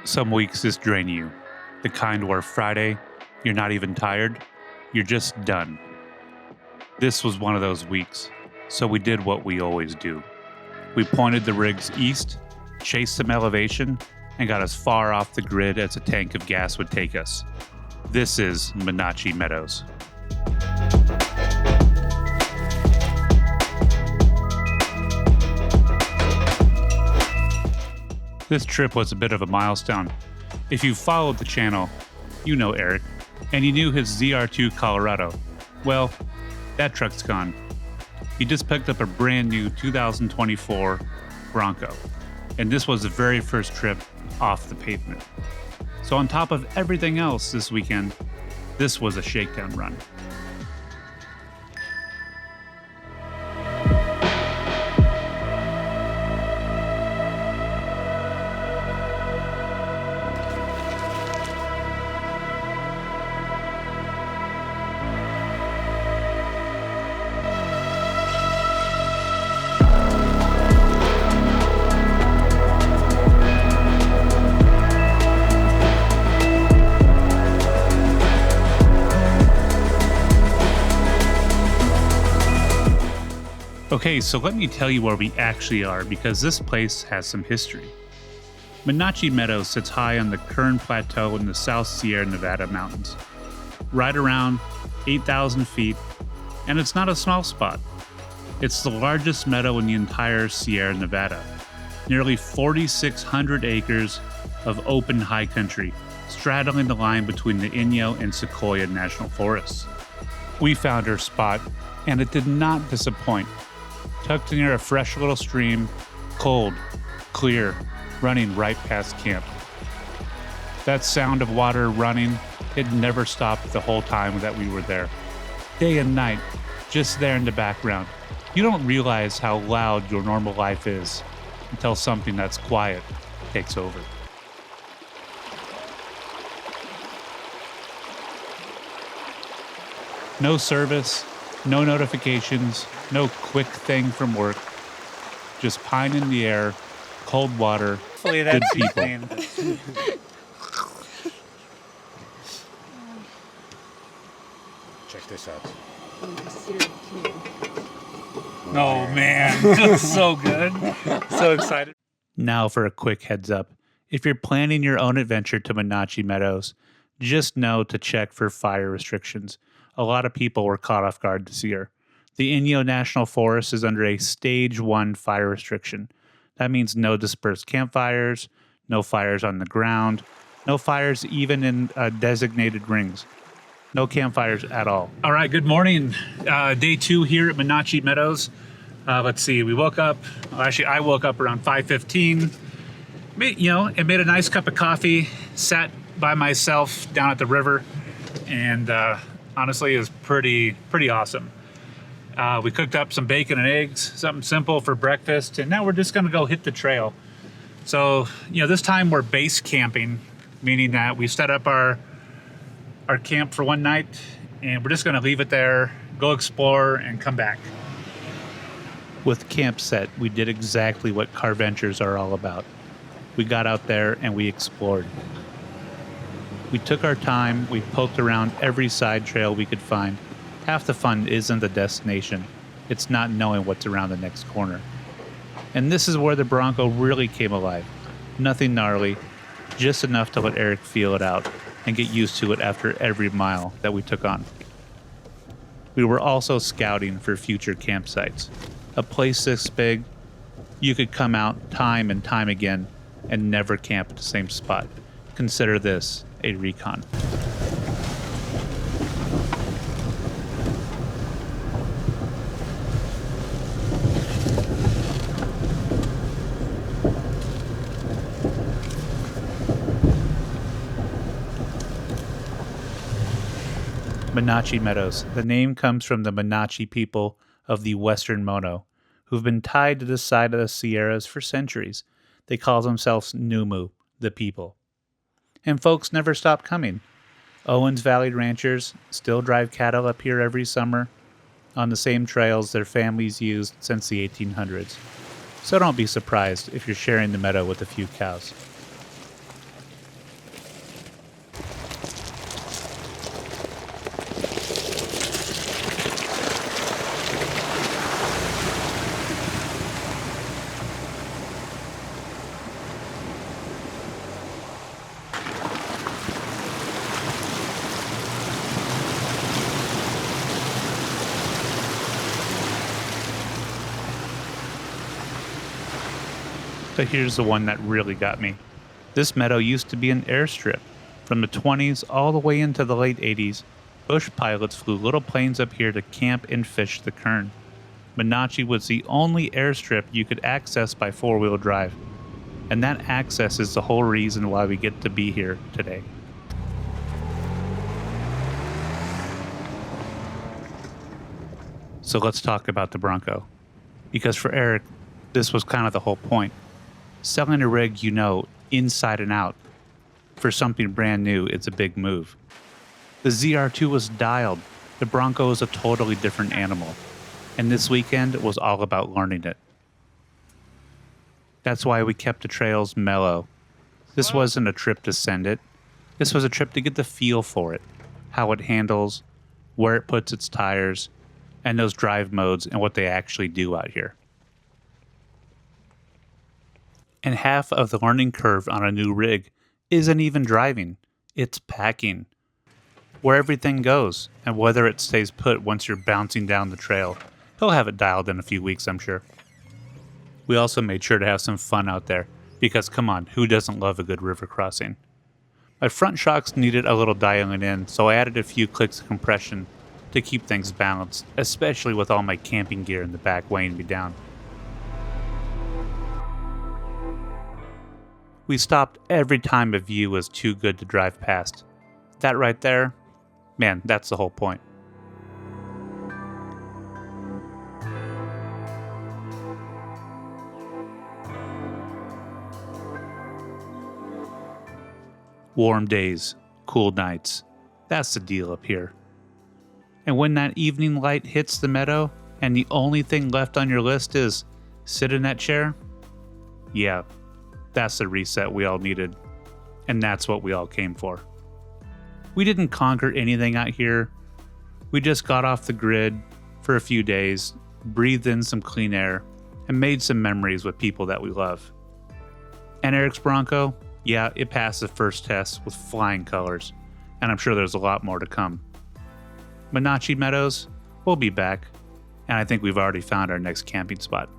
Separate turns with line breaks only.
Some weeks just drain you. The kind where Friday, you're not even tired, you're just done. This was one of those weeks, so we did what we always do. We pointed the rigs east, chased some elevation, and got as far off the grid as a tank of gas would take us. This is Monache Meadows. This trip was a bit of a milestone. If you followed the channel, you know Eric, and you knew his ZR2 Colorado. Well, that truck's gone. He just picked up a brand new 2024 Bronco, and this was the very first trip off the pavement. So on top of everything else this weekend, this was a shakedown run. Okay, so let me tell you where we actually are, because this place has some history. Monache Meadows sits high on the Kern Plateau in the South Sierra Nevada mountains, right around 8,000 feet, and it's not a small spot. It's the largest meadow in the entire Sierra Nevada, nearly 4,600 acres of open high country, straddling the line between the Inyo and Sequoia National Forests. We found our spot, and it did not disappoint. Tucked near a fresh little stream, cold, clear, running right past camp. That sound of water running, it never stopped the whole time that we were there. Day and night, just there in the background. You don't realize how loud your normal life is until something that's quiet takes over. No service, no notifications, no quick thing from work. Just pine in the air, cold water,
Hopefully
good
that's
people.
Check this out.
Oh man, so good. So excited.
Now for a quick heads up. If you're planning your own adventure to Monache Meadows, just know to check for fire restrictions. A lot of people were caught off guard this year. The Inyo National Forest is under a Stage 1 fire restriction. That means no dispersed campfires, no fires on the ground, no fires even in designated rings. No campfires at all. All right, good morning. Day 2 here at Monache Meadows. Let's see, we woke up, I woke up around 5:15, and made a nice cup of coffee, sat by myself down at the river, and honestly, it was pretty awesome. We cooked up some bacon and eggs, something simple for breakfast, and now we're just gonna go hit the trail. So, this time we're base camping, meaning that we set up our camp for one night, and we're just gonna leave it there, go explore, and come back. With camp set, we did exactly what Carrventures are all about. We got out there and we explored. We took our time, we poked around every side trail we could find. Half the fun isn't the destination, it's not knowing what's around the next corner. And this is where the Bronco really came alive. Nothing gnarly, just enough to let Eric feel it out and get used to it after every mile that we took on. We were also scouting for future campsites. A place this big, you could come out time and time again and never camp at the same spot. Consider this a recon. Monache Meadows. The name comes from the Monache people of the Western Mono, who've been tied to the side of the Sierras for centuries. They call themselves Numu, the people. And folks never stop coming. Owens Valley ranchers still drive cattle up here every summer on the same trails their families used since the 1800s. So don't be surprised if you're sharing the meadow with a few cows. But here's the one that really got me. This meadow used to be an airstrip. From the 20s all the way into the late 80s, bush pilots flew little planes up here to camp and fish the Kern. Monache was the only airstrip you could access by four-wheel drive. And that access is the whole reason why we get to be here today. So let's talk about the Bronco. Because for Eric, this was kind of the whole point. Selling a rig you know inside and out. For something brand new, it's a big move. The ZR2 was dialed. The Bronco is a totally different animal. And this weekend was all about learning it. That's why we kept the trails mellow. This wasn't a trip to send it. This was a trip to get the feel for it. How it handles, where it puts its tires, and those drive modes and what they actually do out here. And half of the learning curve on a new rig isn't even driving, it's packing. Where everything goes, and whether it stays put once you're bouncing down the trail. He'll have it dialed in a few weeks, I'm sure. We also made sure to have some fun out there, because come on, who doesn't love a good river crossing? My front shocks needed a little dialing in, so I added a few clicks of compression to keep things balanced, especially with all my camping gear in the back weighing me down. We stopped every time a view was too good to drive past. That right there, man, that's the whole point. Warm days, cool nights, that's the deal up here. And when that evening light hits the meadow and the only thing left on your list is sit in that chair, yeah, that's the reset we all needed. And that's what we all came for. We didn't conquer anything out here. We just got off the grid for a few days, breathed in some clean air, and made some memories with people that we love. And Eric's Bronco, yeah, it passed the first test with flying colors, and I'm sure there's a lot more to come. Monache Meadows, we'll be back, and I think we've already found our next camping spot.